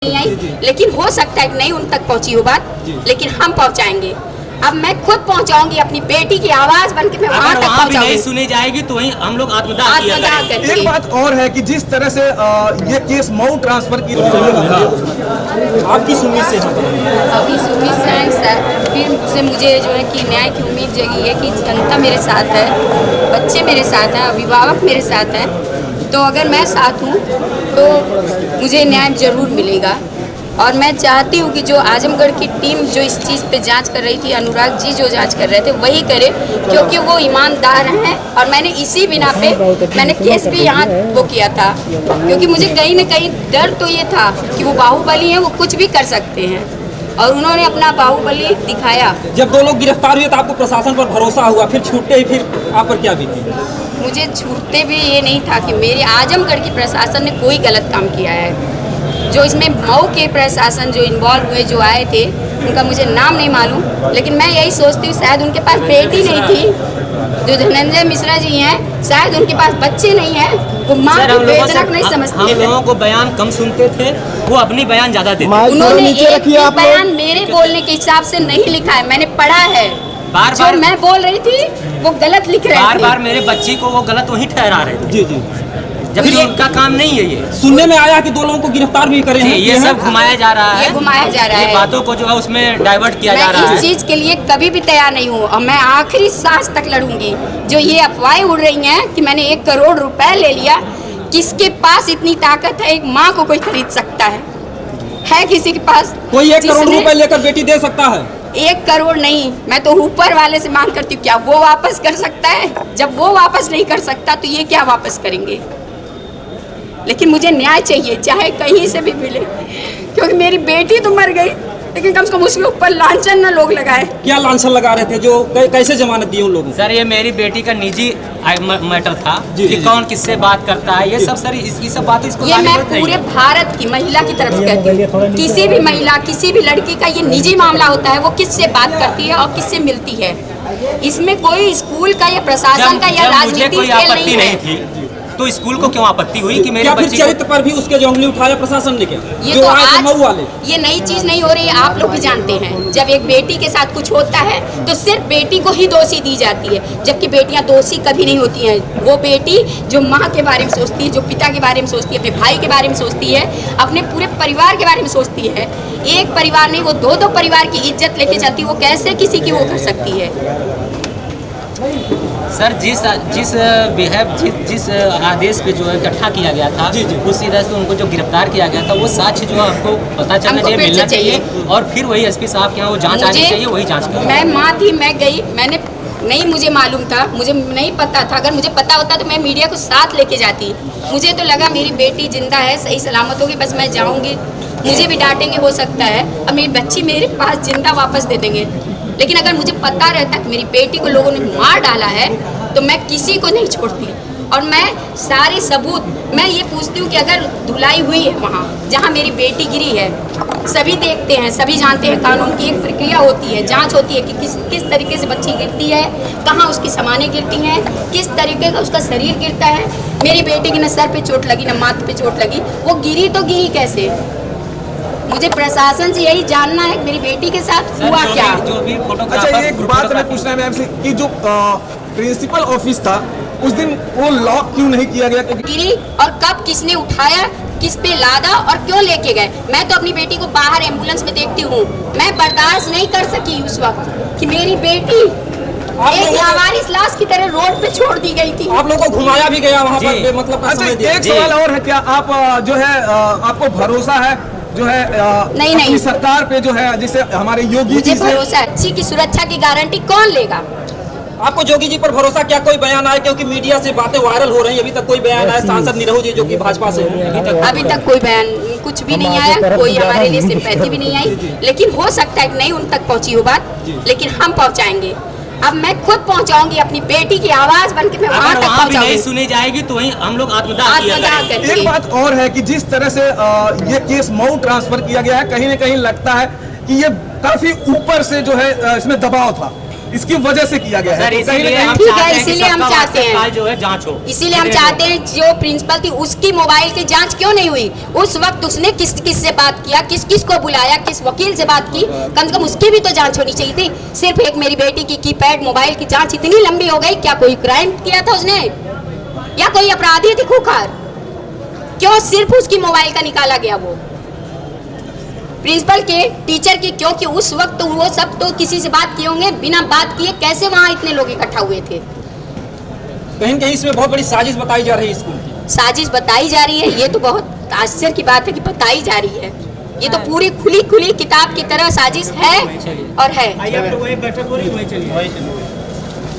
नहीं आई, लेकिन हो सकता है कि नहीं उन तक पहुंची हो बात, लेकिन हम पहुंचाएंगे। अब मैं खुद पहुंचाऊंगी अपनी बेटी की आवाज बन के, मैं वहां तक पहुंचाऊंगी। नहीं सुनी जाएगी तो वहीं हम लोग आत्मदाह करेंगे। एक बात और है कि जिस तरह से ये केस मऊ ट्रांसफर की आपकी उम्मीद से अभी उम्मीद से सर, फिर से मुझे जो है कि न्याय की उम्मीद जगी है कि जनता मेरे साथ है, बच्चे मेरे साथ हैं, अभिभावक मेरे साथ हैं। तो अगर मैं साथ हूँ तो मुझे न्याय जरूर मिलेगा। और मैं चाहती हूँ कि जो आजमगढ़ की टीम जो इस चीज़ पे जांच कर रही थी, अनुराग जी जो जांच कर रहे थे वही करे, क्योंकि वो ईमानदार हैं। और मैंने इसी बिना पे मैंने केस भी यहाँ वो किया था, क्योंकि मुझे कहीं ना कहीं डर तो ये था कि वो बाहुबली हैं, वो कुछ भी कर सकते हैं, और उन्होंने अपना बाहुबली दिखाया। जब दो लोग गिरफ्तार हुए तो आपको प्रशासन पर भरोसा हुआ, फिर छूटे ही फिर आप पर क्या बीती? मुझे छूटते भी ये नहीं था कि मेरे आजमगढ़ की प्रशासन ने कोई गलत काम किया है। जो इसमें मऊ के प्रशासन जो इन्वॉल्व हुए, जो आए थे, उनका मुझे नाम नहीं मालूम, लेकिन मैं यही सोचती हूँ शायद उनके पास बेटी नहीं थी। जो धनंजय मिश्रा जी हैं, शायद उनके पास बच्चे नहीं हैं, वो माँ की वेदना नहीं समझते। हम लोगों को बयान कम सुनते थे, वो अपनी बयान ज्यादा देते। उन्होंने एक बयान मेरे बोलने के हिसाब से नहीं लिखा है, मैंने पढ़ा है। बार जो मैं बोल रही थी वो गलत लिख रहे थे। बार बार मेरे बच्ची को वो गलत वही ठहरा रहे थे। जी जी, जबकि उनका काम नहीं है। ये सुनने में आया कि दो लोगों को गिरफ्तार भी करे हैं। ये सब घुमाया जा रहा है, ये घुमाया जा रहा है, बातों को जो है उसमें डाइवर्ट किया जा रहा है। मैं इस चीज के लिए कभी भी तैयार नहीं हूँ, और मैं आखिरी सांस तक लड़ूंगी। जो ये अफवाहें उड़ रही हैं कि मैंने 1 करोड़ रुपए ले लिया, किसके पास इतनी ताकत है? एक माँ को कोई खरीद सकता है किसी के पास? कोई 1 करोड़ रुपए लेकर बेटी दे सकता है? 1 करोड़ नहीं, मैं तो ऊपर वाले से मांग करती हूँ, क्या वो वापस कर सकता है? जब वो वापस नहीं कर सकता तो ये क्या वापस करेंगे? लेकिन मुझे न्याय चाहिए, चाहे कहीं से भी मिले, क्योंकि मेरी बेटी तो मर गई, लेकिन कम से कम उसके ऊपर लांछन ना लोग लगाए। क्या लांछन लगा रहे थे? जो कैसे जमानत दी उन लोगों? सर, ये मेरी बेटी का निजी मैटर था कि कौन किससे बात करता है, ये सब सर, ये सब बात इसको ये मैं पूरे भारत की महिला की तरफ से कहती हूँ, किसी भी महिला, किसी भी लड़की का ये निजी मामला होता है, वो किससे बात करती है और किससे मिलती है। इसमें कोई स्कूल का या प्रशासन का या राजनीति कोई आपत्ति नहीं थी, तो स्कूल को क्यों आपत्ति हुई कि मेरे बच्चे चरित्र पर भी उसके जो उंगली उठाया प्रशासन ने? क्या ये तो आज ये नई चीज नहीं हो रही है, आप लोग भी जानते हैं। जब एक बेटी के साथ कुछ होता है तो सिर्फ बेटी को ही दोषी दी जाती है, जबकि बेटियां दोषी कभी नहीं होती हैं। वो बेटी जो माँ के बारे में सोचती है, जो पिता के बारे में सोचती है, अपने भाई के बारे में सोचती है, अपने पूरे परिवार के बारे में सोचती है। एक परिवार नहीं, वो 2-2 परिवार की इज्जत लेके चलती है, वो कैसे किसी की वो कर सकती है? सर, जिस आदेश पे जो है इकट्ठा किया गया था, उसी तरह से उनको जो गिरफ्तार किया गया था, वो साक्ष्य जो है हमको पता चलना चाहिए, मिलना चाहिए, और फिर वही एसपी साहब के यहाँ वो जांच आनी चाहिए, वही जांच कर। मैं माँ थी, मैं गई, मैंने नहीं, मुझे मालूम था, मुझे नहीं पता था। अगर मुझे पता होता तो मैं मीडिया को साथ लेके जाती। मुझे तो लगा मेरी बेटी जिंदा है, सही सलामत होगी, बस मैं जाऊँगी, मुझे भी डांटेंगे हो सकता है, अब मेरी बच्ची मेरे पास जिंदा वापस दे देंगे। लेकिन अगर मुझे पता रहता कि मेरी बेटी को लोगों ने मार डाला है तो मैं किसी को नहीं छोड़ती। और मैं सारे सबूत, मैं ये पूछती हूँ कि अगर धुलाई हुई है वहाँ जहाँ मेरी बेटी गिरी है, सभी देखते हैं, सभी जानते हैं, कानून की एक प्रक्रिया होती है, जांच होती है कि किस तरीके से बच्ची गिरती है, कहाँ उसकी सामानें गिरती हैं, किस तरीके का उसका शरीर गिरता है। मेरी बेटी की न सर पे चोट लगी, न माथे पे चोट लगी, वो गिरी तो गिरी कैसे? मुझे प्रशासन से यही जानना है कि मेरी बेटी के साथ हुआ क्या। अच्छा, ये एक बात मैं पूछना है आपसे कि जो प्रिंसिपल ऑफिस था उस दिन वो लॉक क्यों नहीं किया गया? गिरी और कब किसने उठाया, किस पे लादा और क्यों लेके गए? मैं तो अपनी बेटी को बाहर एम्बुलेंस में देखती हूँ, मैं बर्दाश्त नहीं कर सकी उस वक्त कि मेरी बेटी एक लावारिस लाश की तरह रोड पे छोड़ दी गई थी। आप लोगों को घुमाया भी गया वहाँ पर, मतलब का समय दिया। एक सवाल और है, क्या आप जो है आपको भरोसा है जो है नहीं सरकार पे, जो है जिसे हमारे योगी जी से भरोसा है? बच्ची की सुरक्षा की गारंटी कौन लेगा? आपको योगी जी पर भरोसा? क्या कोई बयान आया? क्योंकि मीडिया से बातें वायरल हो रही हैं, अभी तक कोई बयान आया? सांसद निरहू जी जो कि भाजपा से अभी तक कोई बयान कुछ भी नहीं आया, कोई हमारे लिए सिंपैथी भी नहीं आई, लेकिन हो सकता है कि नहीं उन तक पहुंची हो बात, लेकिन हम पहुंचाएंगे। अब मैं खुद पहुंचाऊंगी अपनी बेटी की आवाज बन के, मैं वहां तक पहुंचाऊंगी। नहीं सुनी जाएगी तो वहीं हम लोग आत्मदाह करेंगे। एक बात और है कि जिस तरह से ये केस मऊ ट्रांसफर किया गया है, कहीं न कहीं लगता है कि ये काफी ऊपर से जो है इसमें दबाव था। इसकी वजह से किया गया है। सर तो कहीं ना इसीलिए कहीं हम ठीक है, चाहते हैं कि इसीलिए हम सबका चाहते हैं। वास्तव जो है जांच हो। इसीलिए हम चाहते हैं जो प्रिंसिपल थी उसकी मोबाइल की जांच क्यों नहीं हुई? उस वक्त उसने किस किस से बात किया, किस किस को बुलाया, किस वकील से बात की, कम से कम उसकी भी तो जांच होनी चाहिए थी। सिर्फ एक मेरी बेटी की कीपैड मोबाइल की जांच इतनी लंबी हो गई, क्या कोई क्राइम किया था उसने या कोई अपराधी थी खूंखार? क्यों सिर्फ उसकी मोबाइल का निकाला गया वो प्रिंसिपल के, टीचर की? क्योंकि उस वक्त वो सब तो किसी से बात किए होंगे, बिना बात किए कैसे वहां इतने लोग इकट्ठा हुए थे? कहीं न कहीं इसमें बहुत बड़ी साजिश बताई जा रही है स्कूल की। साजिश बताई जा रही है, ये तो बहुत आश्चर्य की बात है कि बताई जा रही है। ये तो पूरी खुली खुली किताब की तरह साजिश है और है। आइए आप लोग वही बैठक हो रही है, वही चलिए।